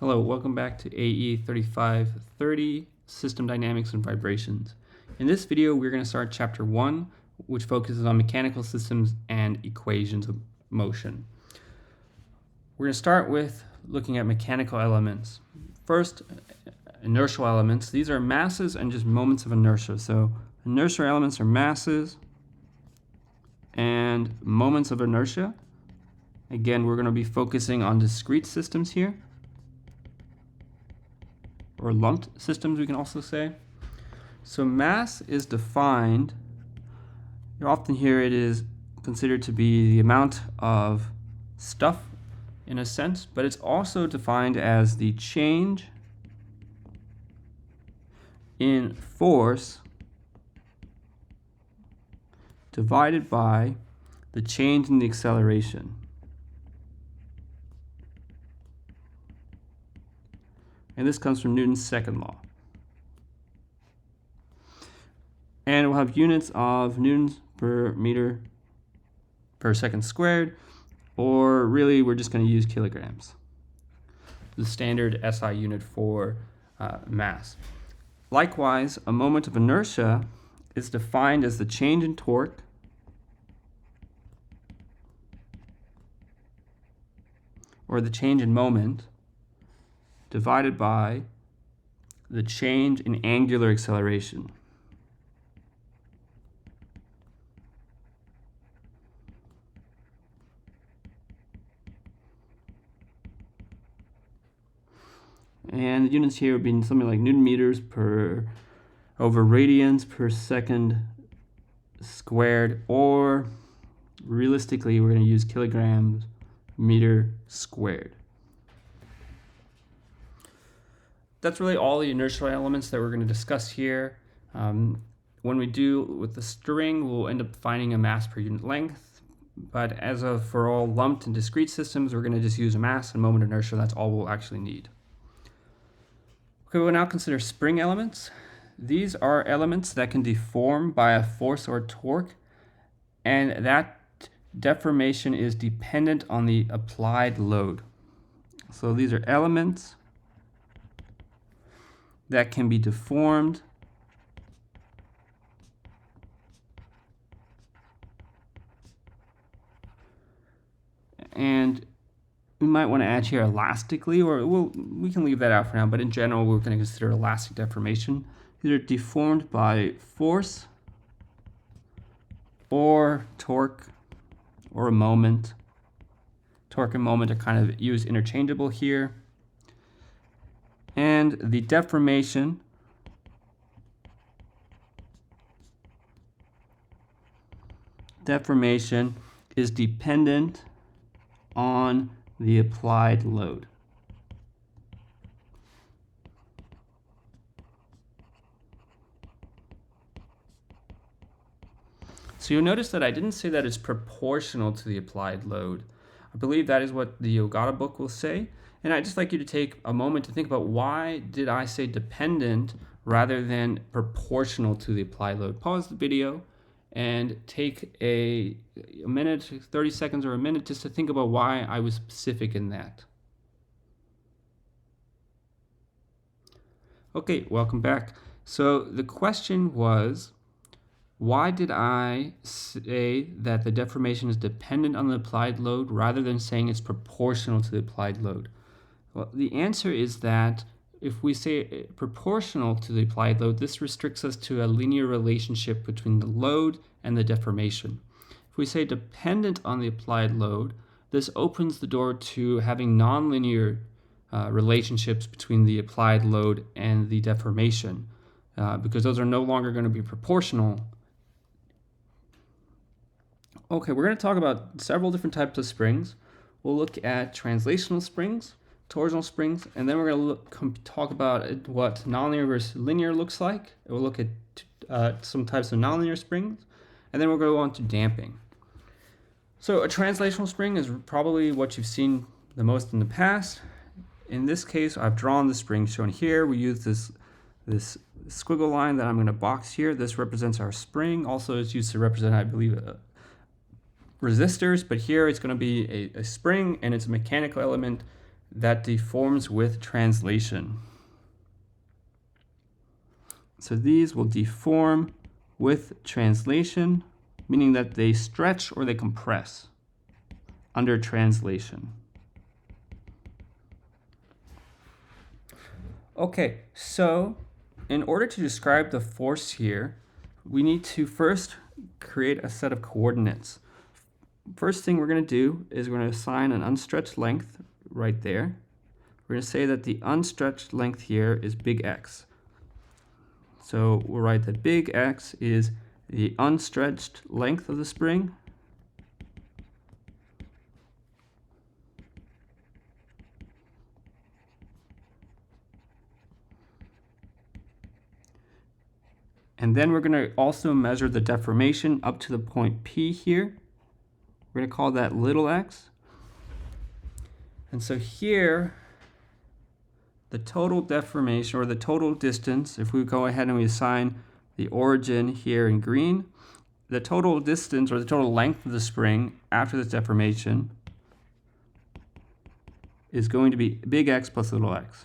Hello, welcome back to AE 3530, System Dynamics and Vibrations. In this video, we're going to start Chapter 1, which focuses on mechanical systems and equations of motion. We're going to start with looking at mechanical elements. First, inertial elements. These are masses and just moments of inertia. So inertial elements are masses and moments of inertia. Again, we're going to be focusing on discrete systems here, or lumped systems, we can also say. So mass is defined, you often hear it is considered to be the amount of stuff in a sense, but it's also defined as the change in force divided by the change in the acceleration. And this comes from Newton's second law. And we'll have units of newtons per meter per second squared, or really we're just going to use kilograms, the standard SI unit for mass. Likewise, a moment of inertia is defined as the change in torque or the change in moment divided by the change in angular acceleration. And the units here would be something like Newton meters per over radians per second squared, or realistically, we're going to use kilograms meter squared. That's really all the inertial elements that we're going to discuss here. When we do with the string, we'll end up finding a mass per unit length. But as of for all lumped and discrete systems, we're going to just use a mass and moment inertia. That's all we'll actually need. Okay, we'll now consider spring elements. These are elements that can deform by a force or torque, and that deformation is dependent on the applied load. So these are elements that can be deformed and we might want to add here elastically, or we can leave that out for now, but in general we're going to consider elastic deformation. These are deformed by force or torque or a moment. Torque and moment are kind of used interchangeable here. And the deformation is dependent on the applied load. So you'll notice that I didn't say that it's proportional to the applied load. I believe that is what the Ogata book will say. And I'd just like you to take a moment to think about, why did I say dependent rather than proportional to the applied load? Pause the video and take a minute, 30 seconds or a minute just to think about why I was specific in that. Okay, welcome back. So the question was, why did I say that the deformation is dependent on the applied load rather than saying it's proportional to the applied load? Well, the answer is that if we say proportional to the applied load, this restricts us to a linear relationship between the load and the deformation. If we say dependent on the applied load, this opens the door to having nonlinear relationships between the applied load and the deformation, because those are no longer going to be proportional. Okay, we're going to talk about several different types of springs. We'll look at translational springs, torsional springs, and then we're going to talk about what nonlinear versus linear looks like. We'll look at some types of nonlinear springs, and then we'll go on to damping. So a translational spring is probably what you've seen the most in the past. In this case, I've drawn the spring shown here. We use this squiggle line that I'm going to box here. This represents our spring. Also, it's used to represent, I believe, resistors, but here it's going to be a spring, and it's a mechanical element that deforms with translation. So these will deform with translation, meaning that they stretch or they compress under translation. Okay, so in order to describe the force here, we need to first create a set of coordinates. First thing we're going to do is we're going to assign an unstretched length right there. We're going to say that the unstretched length here is big X. So we'll write that big X is the unstretched length of the spring and then we're going to also measure the deformation up to the point P here. We're going to call that little x. And so here, the total deformation, or the total distance, if we go ahead and we assign the origin here in green, the total distance, or the total length of the spring after this deformation is going to be big X plus little x.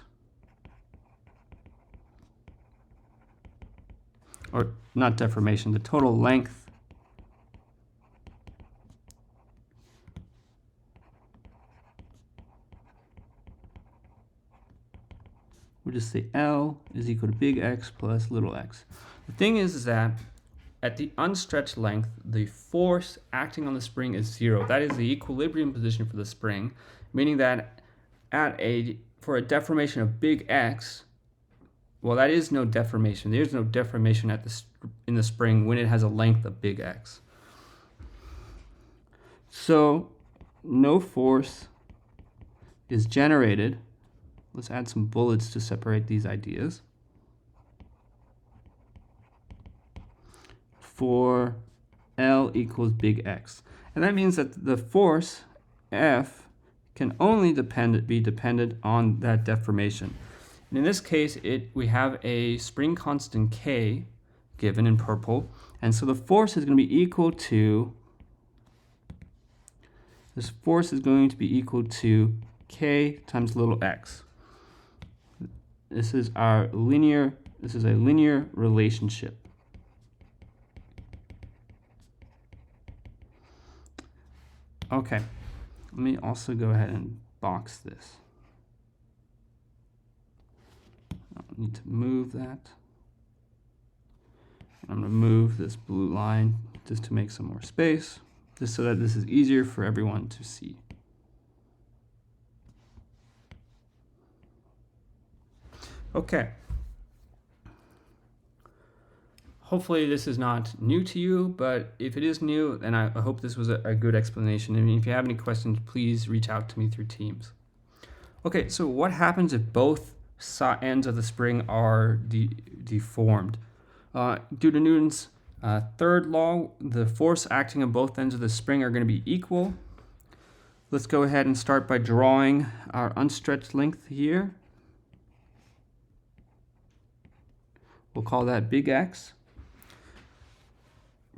Or not deformation, the total length we'll just say L is equal to big X plus little x. The thing is that at the unstretched length, the force acting on the spring is 0. That is the equilibrium position for the spring, meaning that for a deformation of big X, well, that is no deformation. There's no deformation in the spring when it has a length of big X. So no force is generated. Let's add some bullets to separate these ideas. For L equals big X. And that means that the force, F, can only be dependent on that deformation. And in this case, we have a spring constant K given in purple. And so the force is going to be equal to, K times little x. This is a linear relationship. Okay, let me also go ahead and box this. I need to move that. I'm going to move this blue line just to make some more space, just so that this is easier for everyone to see. Okay. Hopefully this is not new to you, but if it is new, then I hope this was a good explanation. I mean, if you have any questions, please reach out to me through Teams. Okay, so what happens if both ends of the spring are deformed? Due to Newton's third law, the force acting on both ends of the spring are going to be equal. Let's go ahead and start by drawing our unstretched length here. We'll call that big X.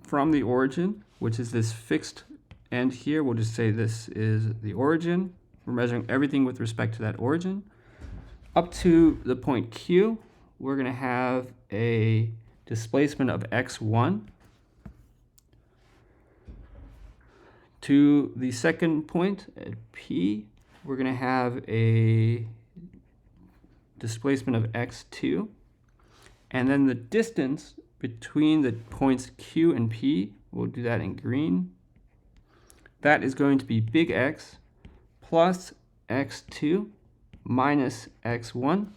From the origin, which is this fixed end here, we'll just say this is the origin. We're measuring everything with respect to that origin. Up to the point Q, we're going to have a displacement of x1. To the second point at P, we're going to have a displacement of x2. And then the distance between the points Q and P, we'll do that in green. That is going to be big X plus x2 minus x1.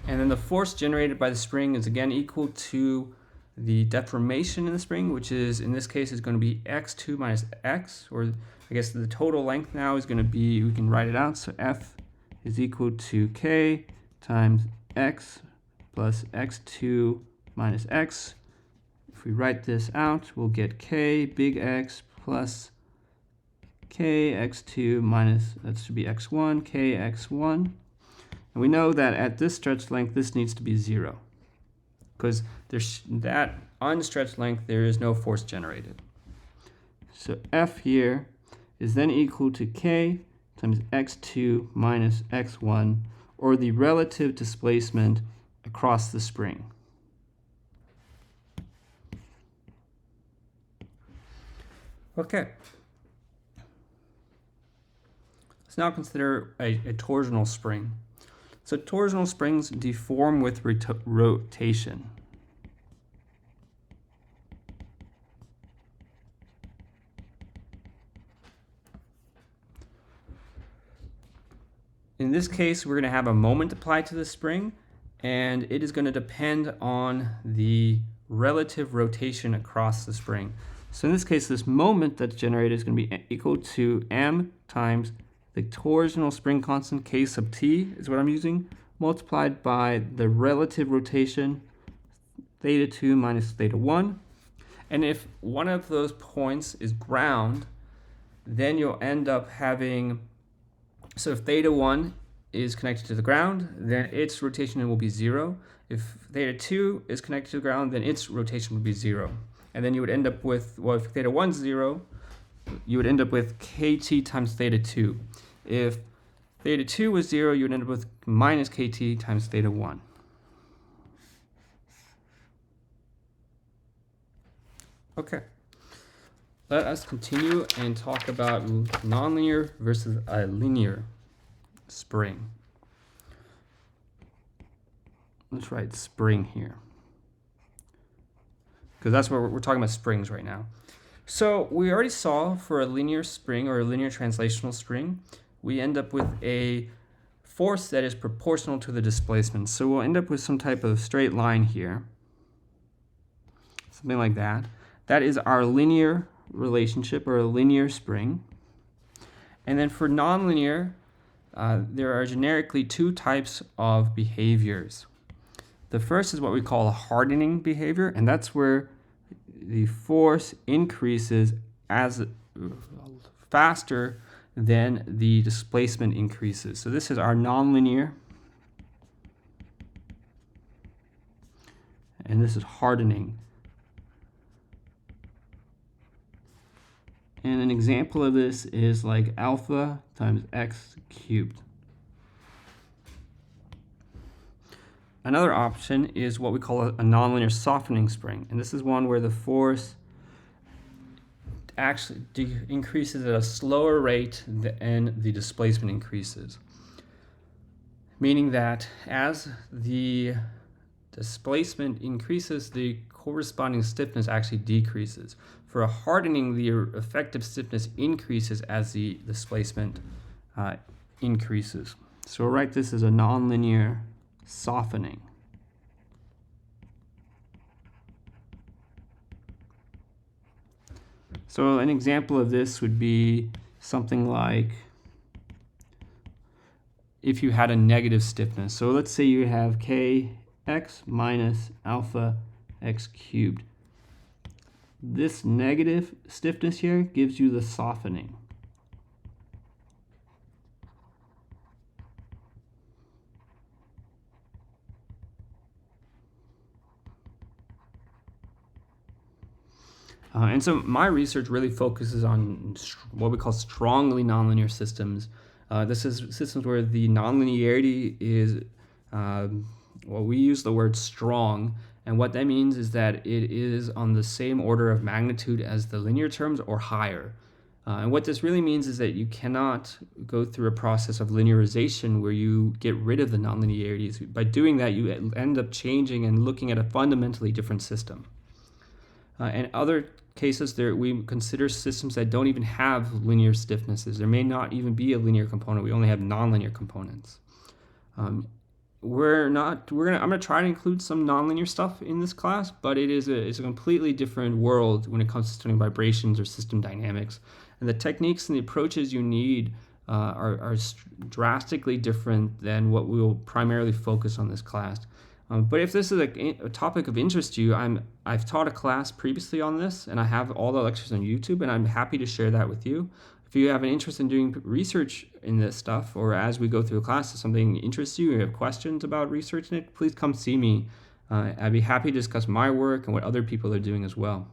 And then the force generated by the spring is again equal to the deformation in the spring, which is, in this case, is going to be x2 minus x, or I guess the total length now is going to be, we can write it out, so F is equal to K times x plus x2 minus x. If we write this out, we'll get K big X plus K x2 minus, that should be x1, K x1. And we know that at this stretched length, this needs to be 0. Because there's that unstretched length, there is no force generated. So F here is then equal to K times x2 minus x1, or the relative displacement across the spring. Okay. Let's now consider a torsional spring. So torsional springs deform with rotation. In this case, we're going to have a moment applied to the spring, and it is going to depend on the relative rotation across the spring. So in this case, this moment that's generated is going to be equal to m times the torsional spring constant, k sub t is what I'm using, multiplied by the relative rotation, theta 2 minus theta 1. And if one of those points is ground, then you'll end up having, so if theta 1 is connected to the ground, then its rotation will be 0. If theta 2 is connected to the ground, then its rotation would be 0. And then you would end up with, well, if theta 1 is 0, you would end up with kt times theta 2. If theta 2 was 0, you would end up with minus kt times theta 1. Okay. Let us continue and talk about nonlinear versus a linear spring. Let's write spring here, because that's what we're talking about, springs right now. So we already saw for a linear spring or a linear translational spring, we end up with a force that is proportional to the displacement. So we'll end up with some type of straight line here, something like that. That is our linear relationship or a linear spring. And then for nonlinear, there are generically two types of behaviors. The first is what we call a hardening behavior, and that's where the force increases as faster than the displacement increases. So this is our nonlinear, and this is hardening. And an example of this is like alpha times x cubed. Another option is what we call a nonlinear softening spring. And this is one where the force actually increases at a slower rate than the displacement increases. Meaning that as the displacement increases, the corresponding stiffness actually decreases. For a hardening, the effective stiffness increases as the displacement increases. So we'll write this as a nonlinear softening. So an example of this would be something like if you had a negative stiffness. So let's say you have kx minus alpha x cubed. This negative stiffness here gives you the softening. And so my research really focuses on what we call strongly nonlinear systems. This is systems where the nonlinearity is, well, we use the word strong, and what that means is that it is on the same order of magnitude as the linear terms or higher. And what this really means is that you cannot go through a process of linearization where you get rid of the nonlinearities. By doing that, you end up changing and looking at a fundamentally different system. In other cases, we consider systems that don't even have linear stiffnesses. There may not even be a linear component. We only have nonlinear components. I'm gonna try to include some nonlinear stuff in this class, but it's a completely different world when it comes to studying vibrations or system dynamics. And the techniques and the approaches you need are drastically different than what we will primarily focus on this class. But if this is a topic of interest to you, I've taught a class previously on this, and I have all the lectures on YouTube, and I'm happy to share that with you. If you have an interest in doing research in this stuff, or as we go through a class, if something interests you, or you have questions about research in it, please come see me. I'd be happy to discuss my work and what other people are doing as well.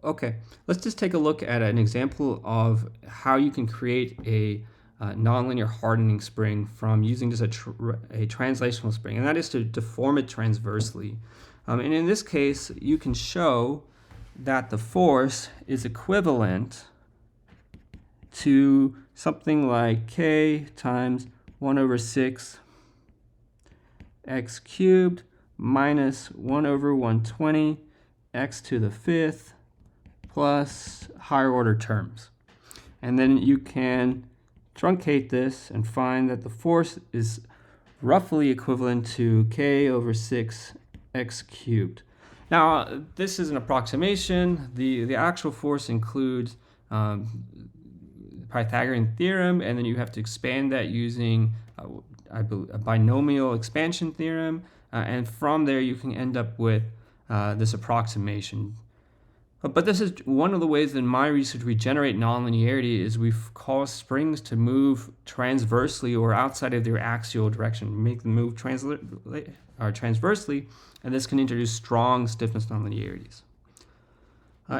Okay, let's just take a look at an example of how you can create a nonlinear hardening spring from using just a translational spring, and that is to deform it transversely. And in this case, you can show that the force is equivalent to something like k times 1 over 6 x cubed minus 1 over 120 x to the 5th plus higher order terms. And then you can truncate this and find that the force is roughly equivalent to k over 6 x cubed. Now, this is an approximation. The actual force includes Pythagorean theorem, and then you have to expand that using a binomial expansion theorem, and from there you can end up with this approximation. But this is one of the ways in my research we generate nonlinearity is we've caused springs to move transversely or outside of their axial direction, make them move transversely, and this can introduce strong stiffness nonlinearities.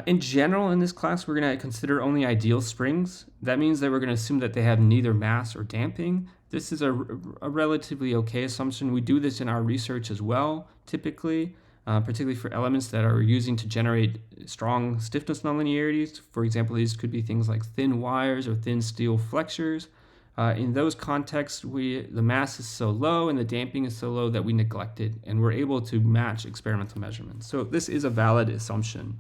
In general, in this class, we're going to consider only ideal springs. That means that we're going to assume that they have neither mass or damping. This is a relatively okay assumption. We do this in our research as well, typically, particularly for elements that are using to generate strong stiffness nonlinearities. For example, these could be things like thin wires or thin steel flexures. In those contexts, the mass is so low and the damping is so low that we neglect it, and we're able to match experimental measurements. So this is a valid assumption.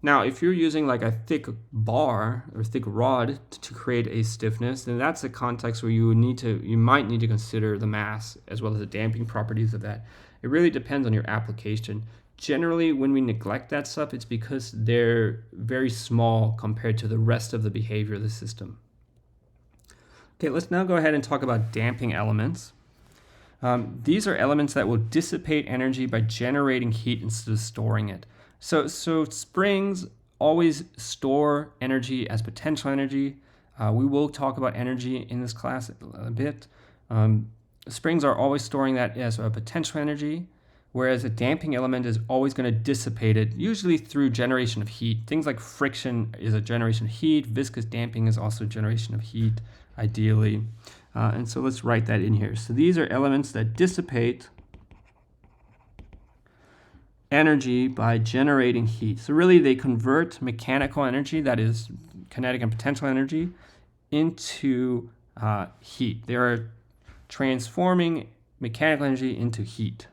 Now, if you're using like a thick bar or thick rod to create a stiffness, then that's a context where you might need to consider the mass as well as the damping properties of that. It really depends on your application. Generally, when we neglect that stuff, it's because they're very small compared to the rest of the behavior of the system. Okay, let's now go ahead and talk about damping elements. These are elements that will dissipate energy by generating heat instead of storing it. So springs always store energy as potential energy. We will talk about energy in this class a bit. Springs are always storing that as a potential energy, whereas a damping element is always going to dissipate it, usually through generation of heat. Things like friction is a generation of heat. Viscous damping is also a generation of heat, ideally. And so let's write that in here. So these are elements that dissipate energy by generating heat. So really they convert mechanical energy, that is kinetic and potential energy, into heat. They are transforming mechanical energy into heat.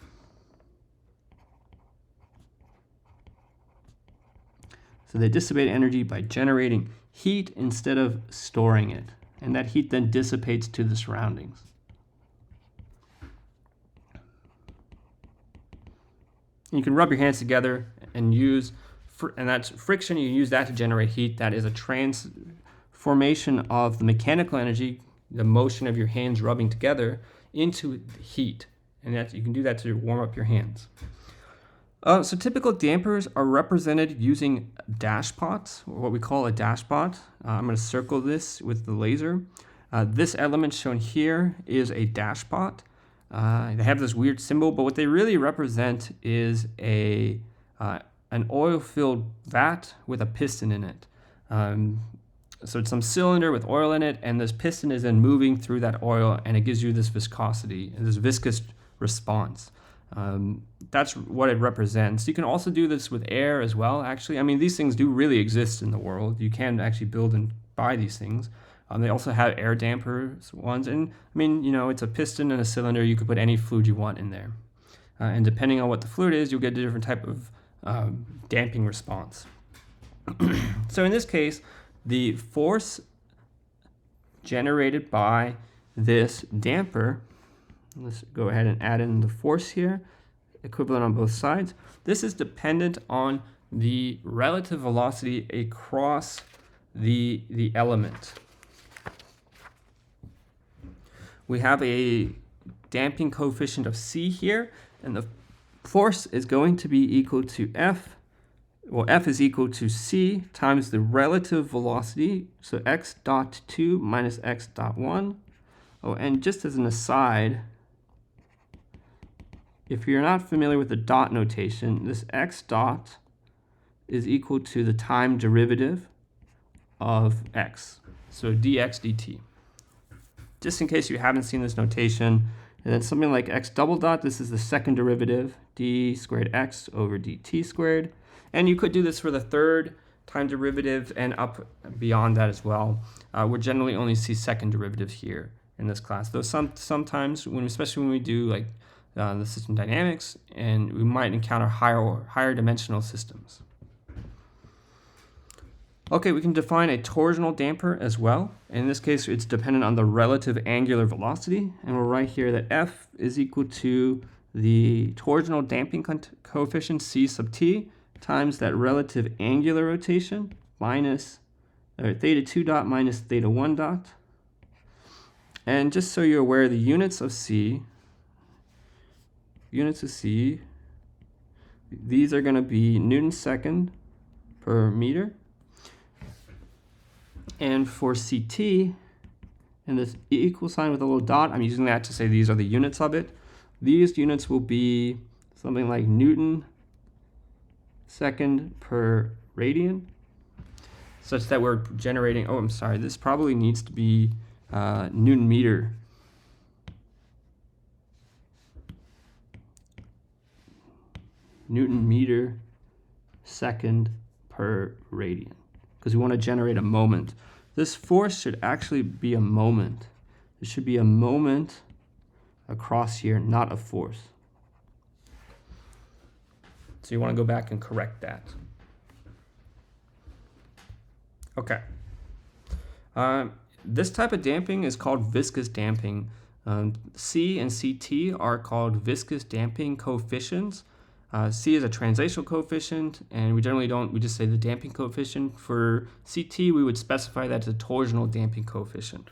So they dissipate energy by generating heat instead of storing it. And that heat then dissipates to the surroundings. You can rub your hands together and use, and that's friction, you use that to generate heat. That is a transformation of the mechanical energy, the motion of your hands rubbing together, into heat. And you can do that to warm up your hands. So typical dampers are represented using dash pots, or what we call a dash pot. I'm going to circle this with the laser. This element shown here is a dash pot. They have this weird symbol, but what they really represent is an oil-filled vat with a piston in it. So it's some cylinder with oil in it, and this piston is then moving through that oil, and it gives you this viscosity, this viscous response. That's what it represents. You can also do this with air as well, actually. I mean, these things do really exist in the world. You can actually build and buy these things. They also have air dampers ones, and I mean, it's a piston and a cylinder. You could put any fluid you want in there, and depending on what the fluid is, you'll get a different type of damping response. So in this case, the force generated by this damper, let's go ahead and add in the force here, equivalent on both sides. This is dependent on the relative velocity across the element. We have a damping coefficient of c here, and the force is going to be equal to F. Well, F is equal to c times the relative velocity, so x dot 2 minus x dot 1. Oh, and just as an aside, if you're not familiar with the dot notation, this x dot is equal to the time derivative of x. So dx dt. Just in case you haven't seen this notation, and then something like x double dot, this is the second derivative, d squared x over dt squared. And you could do this for the third time derivative and up beyond that as well. We generally only see second derivatives here in this class, though sometimes, especially when we do like the system dynamics, and we might encounter higher dimensional systems. Okay, we can define a torsional damper as well. In this case, it's dependent on the relative angular velocity, and we'll write here that F is equal to the torsional damping coefficient C sub t times that relative angular rotation minus theta 2 dot minus theta 1 dot. And just so you're aware, the units of C, these are going to be Newton second per meter. And for CT, and this equal sign with a little dot, I'm using that to say these are the units of it. These units will be something like Newton second per radian, such that we're generating, oh, I'm sorry, this probably needs to be Newton meter. Newton meter second per radian, because we want to generate a moment. This force should actually be a moment. It should be a moment across here, not a force. So you want to go back and correct that. Okay. This type of damping is called viscous damping. C and CT are called viscous damping coefficients. C is a translational coefficient, and we generally we just say the damping coefficient. For CT, we would specify that as a torsional damping coefficient.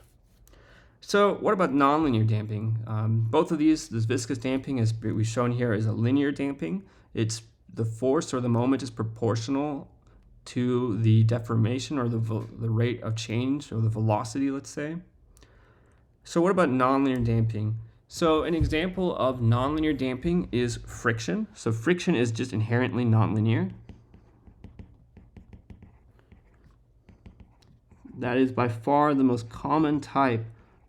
So what about nonlinear damping? Both of these, this viscous damping, as we've shown here, is a linear damping. It's the force or the moment is proportional to the deformation or the rate of change or the velocity, let's say. So what about nonlinear damping? So an example of nonlinear damping is friction. So friction is just inherently nonlinear. That is by far the most common type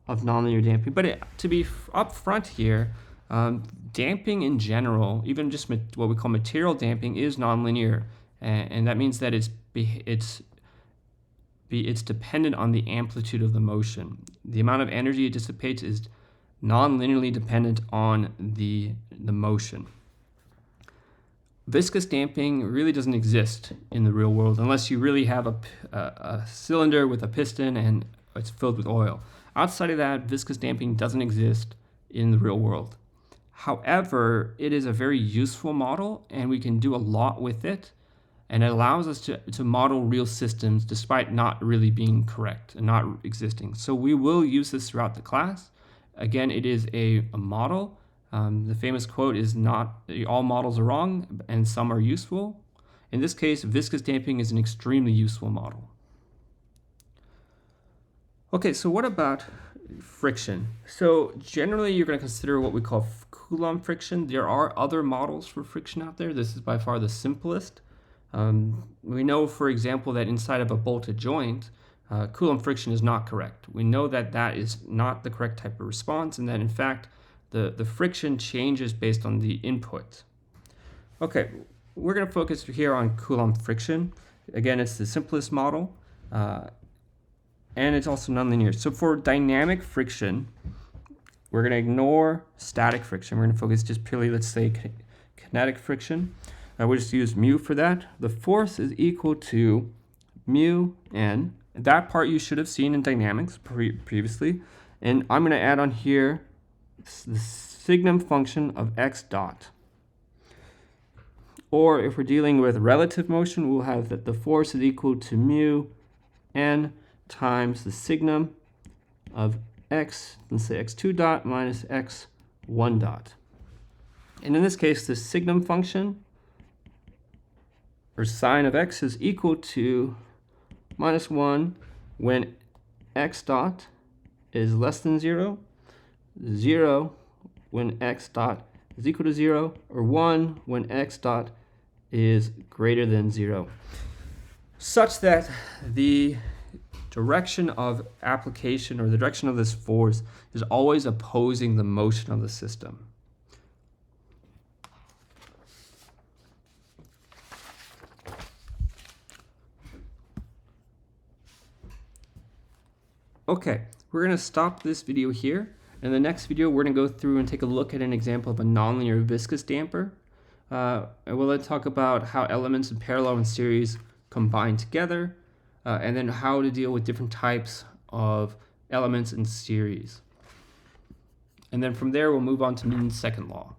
of nonlinear damping. But to be upfront here, damping in general, even just what we call material damping, is nonlinear, and that means that it's dependent on the amplitude of the motion. The amount of energy it dissipates is non-linearly dependent on the motion. Viscous damping really doesn't exist in the real world unless you really have a cylinder with a piston and it's filled with oil. Outside of that, viscous damping doesn't exist in the real world. However, it is a very useful model, and we can do a lot with it, and it allows us to model real systems despite not really being correct and not existing. So we will use this throughout the class. Again, it is a model. The famous quote is not all models are wrong and some are useful. In this case, viscous damping is an extremely useful model. Okay, so what about friction? So generally you're going to consider what we call Coulomb friction. There are other models for friction out there. This is by far the simplest. We know, for example, that inside of a bolted joint, Coulomb friction is not correct. We know that that is not the correct type of response, and that in fact the friction changes based on the input. Okay, we're going to focus here on Coulomb friction. Again, it's the simplest model, and it's also nonlinear. So for dynamic friction, we're going to ignore static friction. We're going to focus just purely, let's say, kinetic friction. We'll just use mu for that. The force is equal to mu n. That part you should have seen in dynamics previously. And I'm going to add on here the signum function of x dot. Or if we're dealing with relative motion, we'll have that the force is equal to mu n times the signum of x, let's say x2 dot minus x1 dot. And in this case, the signum function or sine of x is equal to minus 1 when x dot is less than 0, 0 when x dot is equal to 0, or 1 when x dot is greater than 0, such that the direction of application or the direction of this force is always opposing the motion of the system. Okay, we're going to stop this video here. In the next video, we're going to go through and take a look at an example of a nonlinear viscous damper. And we'll then talk about how elements in parallel and series combine together, and then how to deal with different types of elements in series. And then from there, we'll move on to Newton's second law.